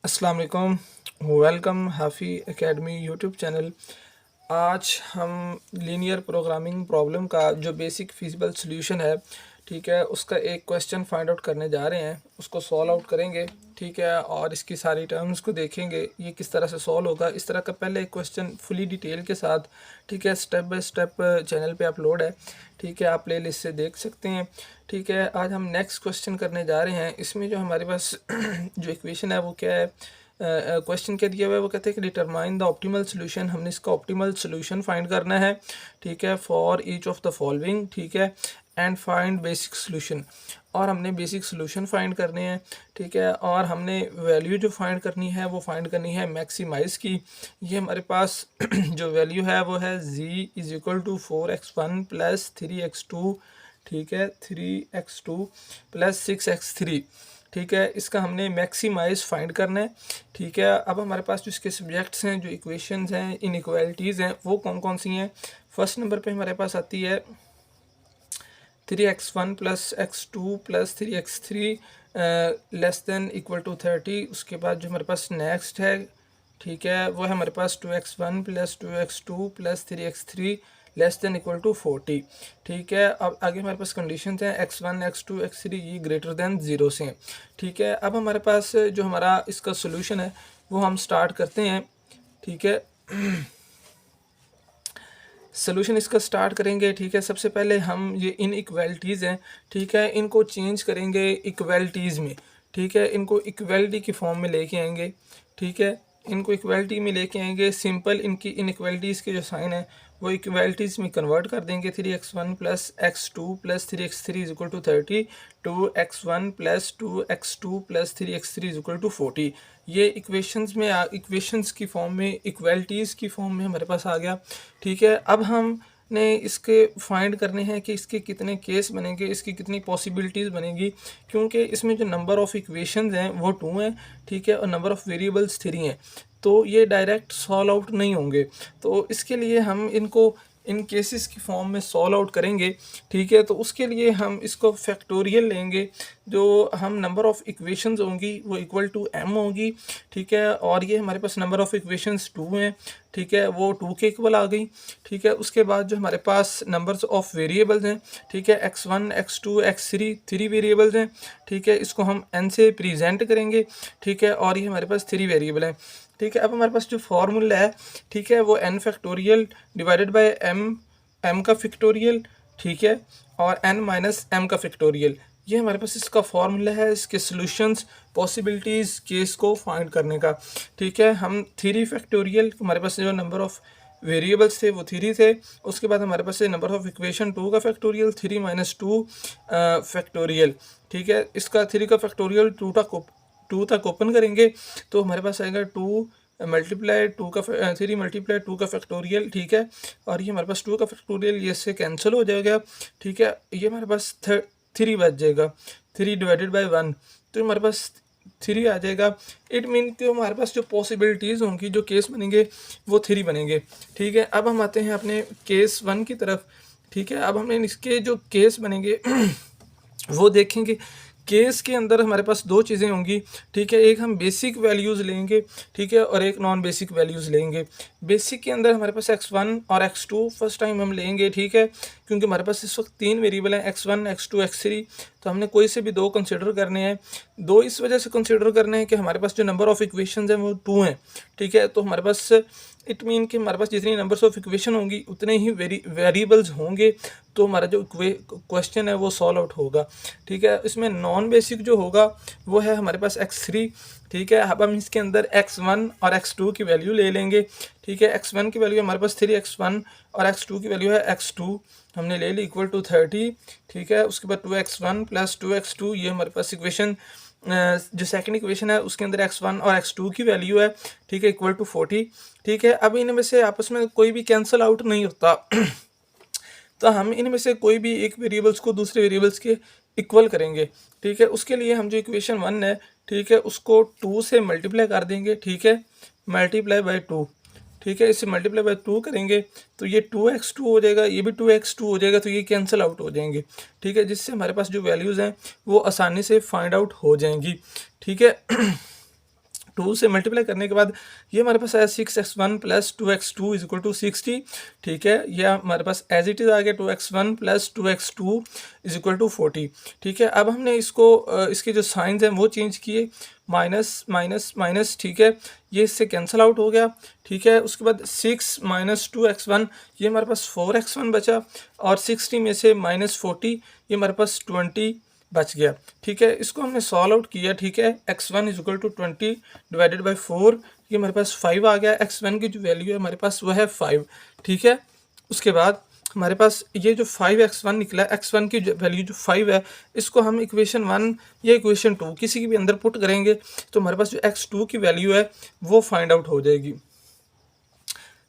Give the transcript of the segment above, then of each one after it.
अस्सलाम वालेकुम। Welcome Hafi academy YouTube channel. आज हम लीनियर प्रोग्रामिंग प्रॉब्लम का जो बेसिक फिजिबल सॉल्यूशन है, ठीक है, उसका एक क्वेश्चन फाइंड आउट करने जा रहे हैं। उसको सॉल्व आउट करेंगे, ठीक है, और इसकी सारी टर्म्स को देखेंगे ये किस तरह से सॉल्व होगा। इस तरह का पहले एक क्वेश्चन फुली डिटेल के साथ, ठीक है, स्टेप बाय स्टेप चैनल पे अपलोड है, ठीक है, आप प्ले लिस्ट से देख सकते हैं। ठीक है, आज हम नेक्स्ट क्वेश्चन करने जा रहे हैं। इसमें जो हमारे पास जो इक्वेशन है वो क्या है, क्वेश्चन क्या दिया हुआ है, वो कहते हैं कि डिटरमाइन द ऑप्टिमल सोल्यूशन। हमने इसका ऑप्टिमल सोल्यूशन फाइंड करना है, ठीक है, for each of the following, ठीक है, एंड फाइंड बेसिक सोल्यूशन। और हमने बेसिक सोल्यूशन फाइंड करने हैं, ठीक है, और हमने वैल्यू जो फाइंड करनी है वो फाइंड करनी है मैक्सिमाइज़ की। ये हमारे पास जो वैल्यू है वो है z is equal to 4x1 plus 3x2, ठीक है, 3x2 प्लस 6x3, ठीक है। इसका हमने मैक्सिमाइज फाइंड करना है, ठीक है। अब हमारे पास जो इसके सब्जेक्ट्स हैं, जो इक्वेशंस हैं, इनइक्वालिटीज़ हैं, वो कौन कौन सी हैं। फर्स्ट नंबर पे हमारे पास आती है 3x1 plus x2 plus 3x3 less than equal to 30। उसके बाद जो हमारे पास नेक्स्ट है, ठीक है, वो है हमारे पास 2x1 plus 2x2 plus 3x3 less than equal to 40, ठीक है। अब आगे हमारे पास कंडीशंस हैं x1 x2 x3 ये ग्रेटर देन 0 से हैं, ठीक है। अब हमारे पास जो हमारा इसका सोल्यूशन है वो हम स्टार्ट करते हैं, ठीक है। सोल्यूशन इसका स्टार्ट करेंगे, ठीक है। सबसे पहले हम ये इनइक्वालिटीज़ हैं, ठीक है, इनको चेंज करेंगे इक्वालिटीज़ में, ठीक है। इनको इक्वालिटी की फॉर्म में लेके आएंगे, ठीक है, इनको इक्वालिटी में लेके आएंगे। सिंपल इनकी इनइक्वालिटीज़ के जो साइन है वो इक्वालिटीज़ में कन्वर्ट कर देंगे। 3x1 plus x2 plus 3x3 is equal to 30, 2x1 plus 2x2 plus 3x3 is equal to 40। ये इक्वेशंस में इक्वेशंस की फॉर्म में, इक्वालिटीज़ की फॉर्म में हमारे पास आ गया, ठीक है। अब हमने इसके फाइंड करने हैं कि इसके कितने केस बनेंगे, इसकी कितनी पॉसिबिलिटीज़ बनेगी, क्योंकि इसमें जो नंबर ऑफ़ इक्वेशंस हैं वो 2 हैं, ठीक है, और नंबर ऑफ़ वेरिएबल्स 3 हैं। तो ये डायरेक्ट सॉल्व आउट नहीं होंगे। तो इसके लिए हम इनको इन केसेस की फॉर्म में सॉल्व आउट करेंगे, ठीक है। तो उसके लिए हम इसको फैक्टोरियल लेंगे। जो हम नंबर ऑफ़ इक्वेशंस होंगी वो इक्वल टू m होगी, ठीक है। और ये हमारे पास नंबर ऑफ़ इक्वेशंस 2 हैं, ठीक है, वो 2 के इक्वल आ गई, ठीक है। उसके बाद जो हमारे पास नंबर्स ऑफ़ वेरिएबल्स हैं, ठीक है, x1 x2 x3 3 वेरिएबल्स हैं, ठीक है। इसको हम n से प्रेजेंट करेंगे, ठीक है, और ये हमारे पास 3 वेरिएबल हैं, ठीक है। अब हमारे पास जो फार्मूला है, ठीक है, वो n factorial divided by m का फैक्टोरियल, ठीक है, और n माइनस m का फैक्टोरियल, ये हमारे पास इसका फार्मूला है इसके सॉल्यूशंस पॉसिबिलिटीज़ केस को फाइंड करने का, ठीक है। हम 3 फैक्टोरियल, हमारे पास जो नंबर ऑफ़ वेरिएबल्स थे वो 3 थे। उसके बाद हमारे पास नंबर ऑफ़ इक्वेशन 2 का फैक्टोरियल 3 माइनस 2 फैक्टोरियल, ठीक है। इसका 3 का फैक्टोरियल 2 तक ओपन करेंगे तो हमारे पास आएगा 2 मल्टीप्लाई 2 का 3 मल्टीप्लाई 2 का फैक्टोरियल, ठीक है। और ये हमारे पास 2 का फैक्टोरियल ये से कैंसिल हो जाएगा, ठीक है। ये हमारे पास 3 बच जाएगा, 3 डिवाइडेड बाय 1, तो हमारे पास 3 आ जाएगा। इट मीन कि हमारे पास जो पॉसिबिलिटीज़ होंगी, जो केस बनेंगे वो 3 बनेंगे, ठीक है। अब हम आते हैं अपने केस 1 की तरफ, ठीक है। अब हमने इसके जो केस बनेंगे वो देखेंगे। केस के अंदर हमारे पास 2 चीज़ें होंगी, ठीक है। एक हम बेसिक वैल्यूज़ लेंगे, ठीक है, और एक नॉन बेसिक वैल्यूज़ लेंगे। बेसिक के अंदर हमारे पास x1 और x2 फर्स्ट टाइम हम लेंगे, ठीक है, क्योंकि हमारे पास इस वक्त 3 वेरिएबल हैं, x1 x2 x3, तो हमने कोई से भी 2 कंसिडर करने हैं। 2 इस वजह से कंसिडर करने हैं कि हमारे पास जो नंबर ऑफ़ इक्वेशंस हैं वो 2 हैं, ठीक है। तो हमारे पास इट मीन कि हमारे पास जितनी नंबर्स ऑफ इक्वेशन होंगी उतने ही वेरिएबल्स होंगे, तो हमारा जो क्वेश्चन है वो सॉल्व आउट होगा, ठीक है। इसमें नॉन बेसिक जो होगा वो है हमारे पास x3, ठीक है। अब हम इसके अंदर x1 और x2 की वैल्यू ले लेंगे, ठीक है। x1 की वैल्यू हमारे पास 3x1 और x2 की वैल्यू है x2, हमने ले ली इक्वल टू 30, ठीक है। उसके बाद 2x1 प्लस 2x2, ये हमारे पास इक्वेशन जो सेकंड इक्वेशन है उसके अंदर x1 और x2 की वैल्यू है, ठीक है, इक्वल टू 40, ठीक है। अब इनमें से आपस में कोई भी कैंसिल आउट नहीं होता तो हम इनमें से कोई भी एक वेरिएबल्स को दूसरे वेरिएबल्स के इक्वल करेंगे, ठीक है। उसके लिए हम जो इक्वेशन 1 है, ठीक है, उसको 2 से मल्टीप्लाई कर देंगे, ठीक है, मल्टीप्लाई बाय 2, ठीक है। इससे मल्टीप्लाई बाय 2 करेंगे तो ये 2x2 हो जाएगा, ये भी 2x2 हो जाएगा, तो ये कैंसिल आउट हो जाएंगे, ठीक है, जिससे हमारे पास जो वैल्यूज़ हैं वो आसानी से फाइंड आउट हो जाएंगी, ठीक है। 2 से मल्टीप्लाई करने के बाद ये हमारे पास आया 6x1 plus 2x2 is equal to 60। ठीक है, यह हमारे पास एज इट इज़ आ गया 2x1 plus 2x2 is equal to 40। ठीक है, अब हमने इसको इसके जो साइंस हैं वो चेंज किए, माइनस माइनस माइनस। ठीक है, ये इससे कैंसिल आउट हो गया। ठीक है, उसके बाद 6 माइनस 2x1, ये हमारे पास 4x1 बचा, और 60 में से माइनस 40, ये हमारे पास 20 बच गया। ठीक है, इसको हमने सॉल्व आउट किया। ठीक है, x1 is equal to 20 divided by 4, ये हमारे पास 5 आ गया। x1 की जो वैल्यू है हमारे पास वह है 5। ठीक है, उसके बाद हमारे पास ये जो 5x1 निकला, x1 की वैल्यू जो 5 है, इसको हम इक्वेशन 1 या इक्वेशन 2 किसी की भी अंदर पुट करेंगे तो हमारे पास जो x2 की वैल्यू है वो फाइंड आउट हो जाएगी।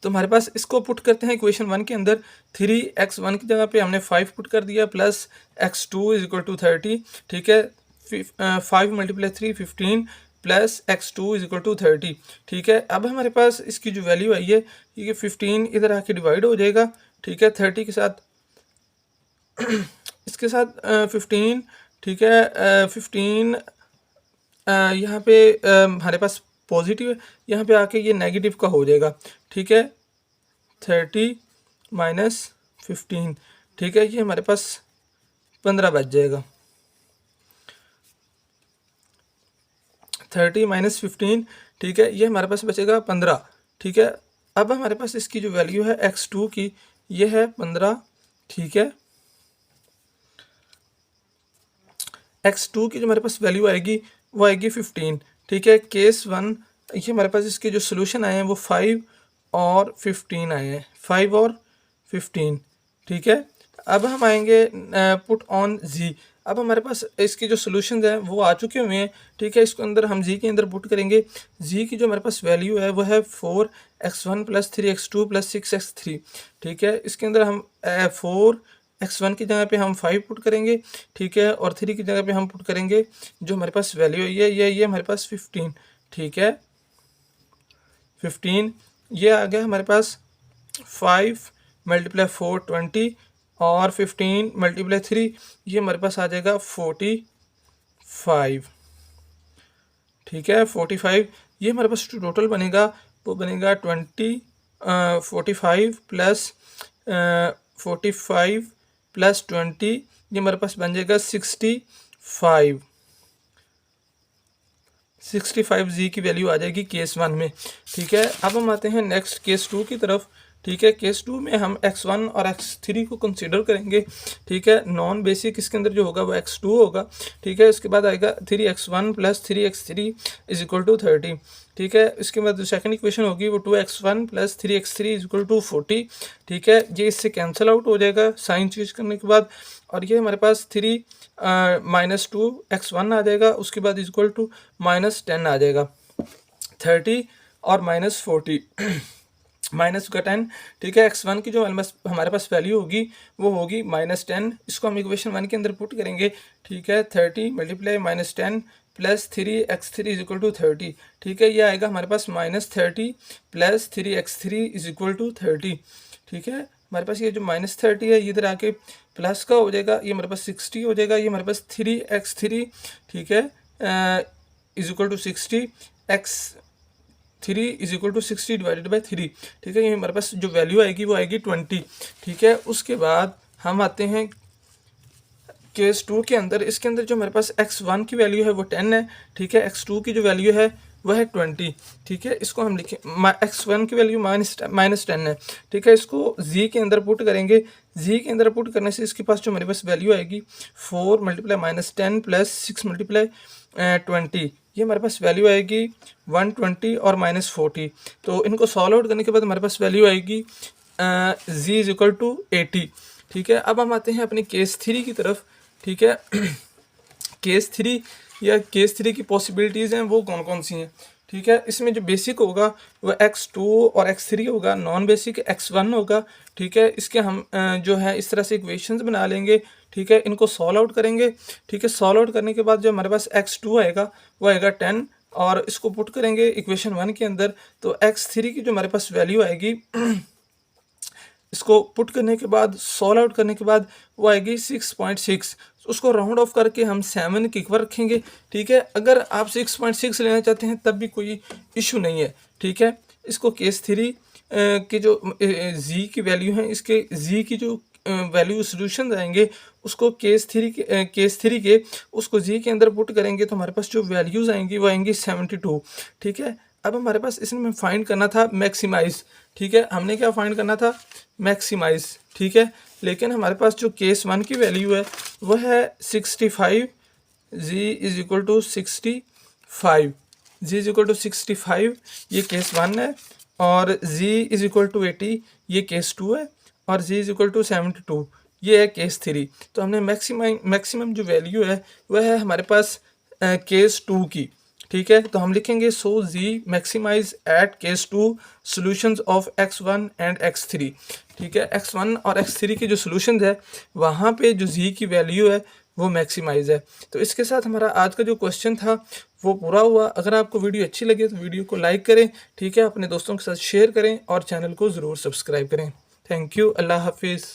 तो हमारे पास इसको पुट करते हैं इक्वेशन 1 के अंदर। 3x1 की जगह पे हमने 5 पुट कर दिया, plus x2 is equal to 30। ठीक है, 5 multiply 3 15 plus x2 is equal to 30। ठीक है, अब हमारे पास इसकी जो वैल्यू आई है ये 15 इधर आके डिवाइड हो जाएगा। ठीक है, 30 के साथ इसके साथ 15। ठीक है, 15 यहाँ पे हमारे पास पॉजिटिव है, यहाँ पे आके ये नेगेटिव का हो जाएगा। ठीक है, 30 माइनस 15। ठीक है, ये हमारे पास 15 बच जाएगा। 30 माइनस 15। ठीक है, ये हमारे पास बचेगा 15। ठीक है, अब हमारे पास इसकी जो वैल्यू है x2 की, ये है 15। ठीक है, x2 की जो हमारे पास वैल्यू आएगी वो आएगी 15। ठीक है, केस 1, ये हमारे पास इसके जो सोल्यूशन आए हैं वो 5 और 15 आए हैं, 5 और 15। ठीक है, अब हम आएंगे पुट ऑन z। अब हमारे पास इसके जो सोल्यूशन हैं वो आ चुके हुए हैं। ठीक है, इसको अंदर हम z के अंदर पुट करेंगे। z की जो हमारे पास वैल्यू है वो है 4x1 plus 3x2 plus 6x3। ठीक है, इसके अंदर हम 4x1 की जगह पे हम 5 पुट करेंगे। ठीक है, और 3 की जगह पे हम पुट करेंगे जो हमारे पास वैल्यू है ये हमारे पास 15। ठीक है, 15 ये आ गया हमारे पास। 5 मल्टीप्लाई 4 20, और 15 मल्टीप्लाई 3 ये हमारे पास आ जाएगा 45। ठीक है, 45 ये हमारे पास टोटल बनेगा, वो बनेगा 45 प्लस 45 प्लस 20, ये हमारे पास बन जाएगा 65। 65 जी की वैल्यू आ जाएगी केस 1 में। ठीक है, अब हम आते हैं नेक्स्ट केस 2 की तरफ। ठीक है, केस 2 में हम x1 और x3 को कंसीडर करेंगे। ठीक है, नॉन बेसिक इसके अंदर जो होगा वो x2 होगा। ठीक है, इसके बाद आएगा 3x1 plus 3x3 is equal to 30। ठीक है, इसके बाद जो सेकंड इक्वेशन होगी वो 2x1 plus 3x3 is equal to 40। ठीक है, ये इससे कैंसिल आउट हो जाएगा साइन चेंज करने के बाद, और ये हमारे पास 3 माइनस 2x1 आ जाएगा, उसके बाद इज इक्वल टू माइनस 10 आ जाएगा। 30 और माइनस 40 माइनस का 10। ठीक है, x1 की जो हमारे पास वैल्यू होगी वो होगी माइनस 10। इसको हम इक्वेशन 1 के अंदर पुट करेंगे। ठीक है, 30 multiply minus 10 plus 3x3 is equal to 30। ठीक है, ये आएगा हमारे पास minus 30 plus 3x3 is equal to 30। ठीक है, हमारे पास ये जो माइनस 30 है ये इधर आके प्लस का हो जाएगा, ये हमारे पास 60 हो जाएगा, ये हमारे पास 3x3। ठीक है, is equal to 60, x3 is equal to 60 divided by 3। ठीक है, ये हमारे पास जो वैल्यू आएगी वो आएगी 20। ठीक है, उसके बाद हम आते हैं केस 2 के अंदर। इसके अंदर जो हमारे पास x1 की वैल्यू है वो 10 है। ठीक है, x2 की जो वैल्यू है वह है 20। ठीक है, इसको हम लिखें, x1 की वैल्यू माइनस 10 है। ठीक है, इसको z के अंदर पुट करेंगे। z के अंदर पुट करने से इसके पास जो हमारे पास वैल्यू आएगी 4 मल्टीप्लाई माइनस 10 प्लस 6 मल्टीप्लाई 20, ये हमारे पास वैल्यू आएगी 120 और माइनस 40। तो इनको सॉल्व आउट करने के बाद हमारे पास वैल्यू आएगी z इज इक्वल टू 80। ठीक है, अब हम आते हैं अपने केस 3 की तरफ। ठीक है, केस 3 या केस 3 की पॉसिबिलिटीज़ हैं वो कौन कौन सी हैं। ठीक है, इसमें जो बेसिक होगा वो x2 और x3 होगा, नॉन बेसिक x1 होगा। ठीक है, इसके हम जो है इस तरह से इक्वेशंस बना लेंगे। ठीक है, इनको सॉल्व आउट करेंगे। ठीक है, सॉल्व आउट करने के बाद जो हमारे पास x2 आएगा वो आएगा 10, और इसको पुट करेंगे इक्वेशन 1 के अंदर। तो x3 की जो हमारे पास वैल्यू आएगी इसको पुट करने के बाद सॉल्व आउट करने के बाद वो आएगी 6.6। उसको राउंड ऑफ करके हम 7 के ऊपर रखेंगे, ठीक है। अगर आप 6.6 लेना चाहते हैं तब भी कोई इशू नहीं है, ठीक है। इसको केस 3 के जो जी की वैल्यू है, इसके जी की जो वैल्यू सोल्यूशन आएंगे उसको केस 3 के उसको जी के अंदर पुट करेंगे तो हमारे पास जो वैल्यूज आएंगी वो आएंगी 72, ठीक है। अब हमारे पास इसमें फाइंड करना था मैक्सिमाइज, ठीक है। हमने क्या फाइंड करना था, मैक्सिमाइज, ठीक है। लेकिन हमारे पास जो केस 1 की वैल्यू है वह है 65, G is equal to 65, G is equal to 65, ये केस 1 है। और z इज इक्वल टू 80, ये केस 2 है। और z इज इक्वल टू 72, ये है केस 3। तो हमने मैक्सिमम जो वैल्यू है वह है हमारे पास केस 2 की, ठीक है। तो हम लिखेंगे so z maximise at case 2 solutions of x1 and x3, ठीक है। x1 और x3 के जो सॉल्यूशंस है वहाँ पे जो z की वैल्यू है वो मैक्सिमाइज है। तो इसके साथ हमारा आज का जो क्वेश्चन था वो पूरा हुआ। अगर आपको वीडियो अच्छी लगे तो वीडियो को लाइक करें, ठीक है, अपने दोस्तों के साथ शेयर करें और चैनल को ज़रूर सब्सक्राइब करें। थैंक यू, अल्लाह हाफिज़।